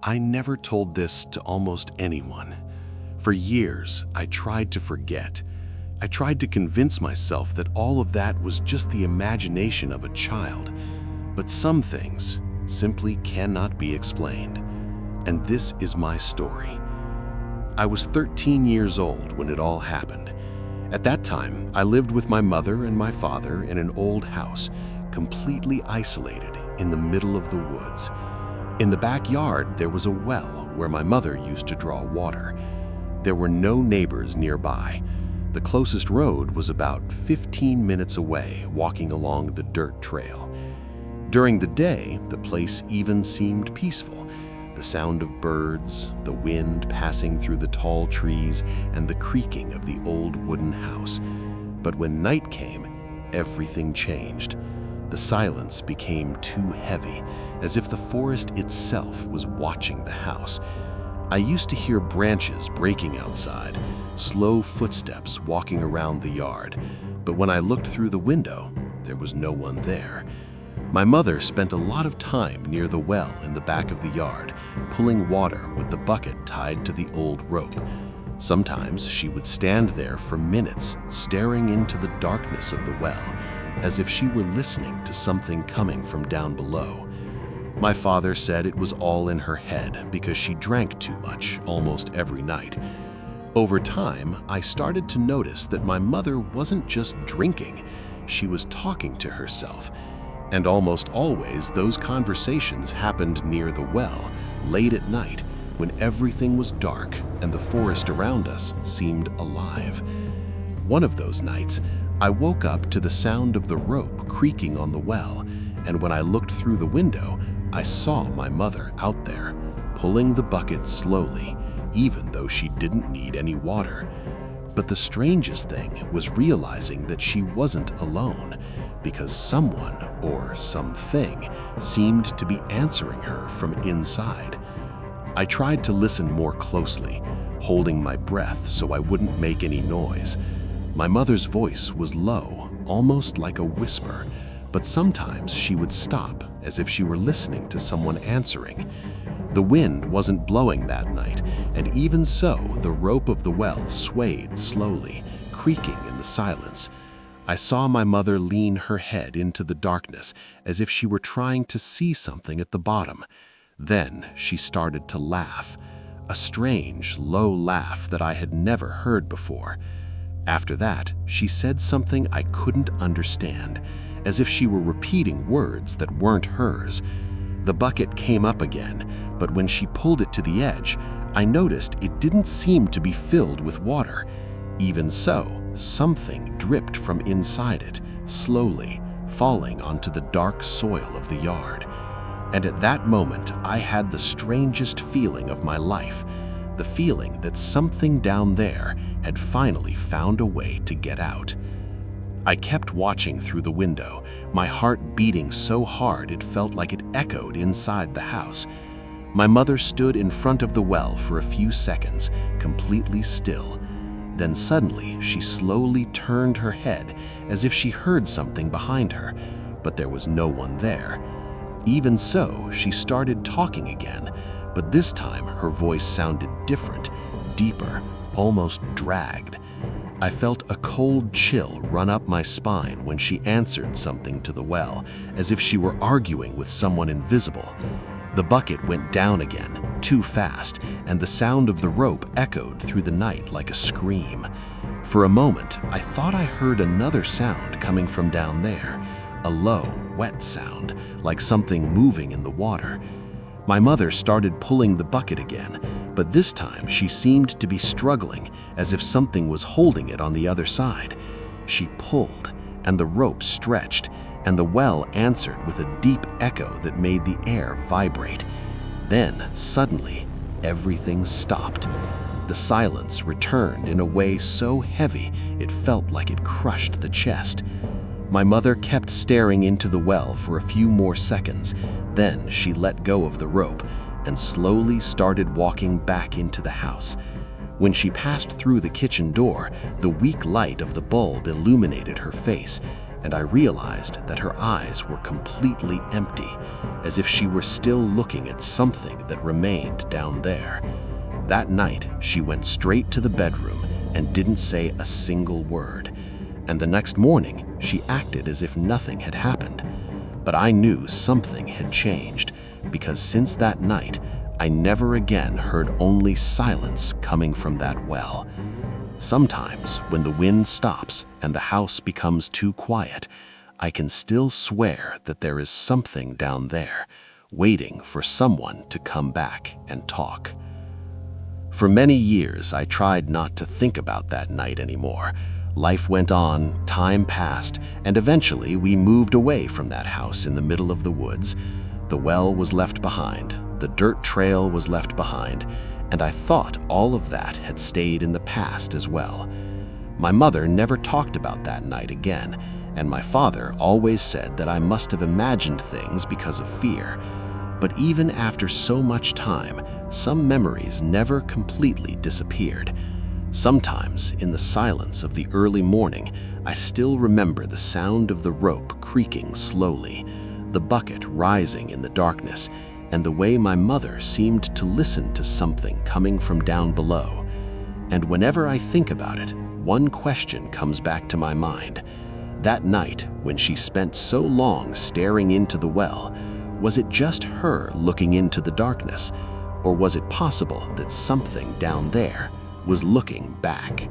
I never told this to almost anyone. For years, I tried to forget. I tried to convince myself that all of that was just the imagination of a child. But some things simply cannot be explained. And this is my story. I was 13 years old when it all happened. At that time, I lived with my mother and my father in an old house, completely isolated in the middle of the woods. In the backyard, there was a well where my mother used to draw water. There were no neighbors nearby. The closest road was about 15 minutes away, walking along the dirt trail. During the day, the place even seemed peaceful. The sound of birds, the wind passing through the tall trees, and the creaking of the old wooden house. But when night came, everything changed. The silence became too heavy, as if the forest itself was watching the house. I used to hear branches breaking outside, slow footsteps walking around the yard, but when I looked through the window, there was no one there. My mother spent a lot of time near the well in the back of the yard, pulling water with the bucket tied to the old rope. Sometimes she would stand there for minutes, staring into the darkness of the well, as if she were listening to something coming from down below. My father said it was all in her head because she drank too much almost every night. Over time, I started to notice that my mother wasn't just drinking, she was talking to herself. And almost always those conversations happened near the well, late at night, when everything was dark and the forest around us seemed alive. One of those nights, I woke up to the sound of the rope creaking on the well, and when I looked through the window, I saw my mother out there, pulling the bucket slowly, even though she didn't need any water. But the strangest thing was realizing that she wasn't alone, because someone or something seemed to be answering her from inside. I tried to listen more closely, holding my breath so I wouldn't make any noise. My mother's voice was low, almost like a whisper, but sometimes she would stop as if she were listening to someone answering. The wind wasn't blowing that night, and even so, the rope of the well swayed slowly, creaking in the silence. I saw my mother lean her head into the darkness as if she were trying to see something at the bottom. Then she started to laugh, a strange, low laugh that I had never heard before. After that, she said something I couldn't understand, as if she were repeating words that weren't hers. The bucket came up again, but when she pulled it to the edge, I noticed it didn't seem to be filled with water. Even so, something dripped from inside it, slowly, falling onto the dark soil of the yard. And at that moment, I had the strangest feeling of my life, the feeling that something down there had finally found a way to get out. I kept watching through the window, my heart beating so hard it felt like it echoed inside the house. My mother stood in front of the well for a few seconds, completely still. Then suddenly, she slowly turned her head as if she heard something behind her, but there was no one there. Even so, she started talking again, but this time her voice sounded different, deeper, almost dragged. I felt a cold chill run up my spine when she answered something to the well, as if she were arguing with someone invisible. The bucket went down again, too fast, and the sound of the rope echoed through the night like a scream. For a moment, I thought I heard another sound coming from down there, a low, wet sound, like something moving in the water. My mother started pulling the bucket again, but this time she seemed to be struggling, as if something was holding it on the other side. She pulled, and the rope stretched, and the well answered with a deep echo that made the air vibrate. Then, suddenly, everything stopped. The silence returned in a way so heavy it felt like it crushed the chest. My mother kept staring into the well for a few more seconds. Then she let go of the rope and slowly started walking back into the house. When she passed through the kitchen door, the weak light of the bulb illuminated her face, and I realized that her eyes were completely empty, as if she were still looking at something that remained down there. That night, she went straight to the bedroom and didn't say a single word. And the next morning, she acted as if nothing had happened. But I knew something had changed, because since that night, I never again heard only silence coming from that well. Sometimes, when the wind stops and the house becomes too quiet, I can still swear that there is something down there, waiting for someone to come back and talk. For many years, I tried not to think about that night anymore. Life went on, time passed, and eventually we moved away from that house in the middle of the woods. The well was left behind, the dirt trail was left behind, and I thought all of that had stayed in the past as well. My mother never talked about that night again, and my father always said that I must have imagined things because of fear. But even after so much time, some memories never completely disappeared. Sometimes, in the silence of the early morning, I still remember the sound of the rope creaking slowly, the bucket rising in the darkness, and the way my mother seemed to listen to something coming from down below. And whenever I think about it, one question comes back to my mind. That night, when she spent so long staring into the well, was it just her looking into the darkness, or was it possible that something down there was looking back?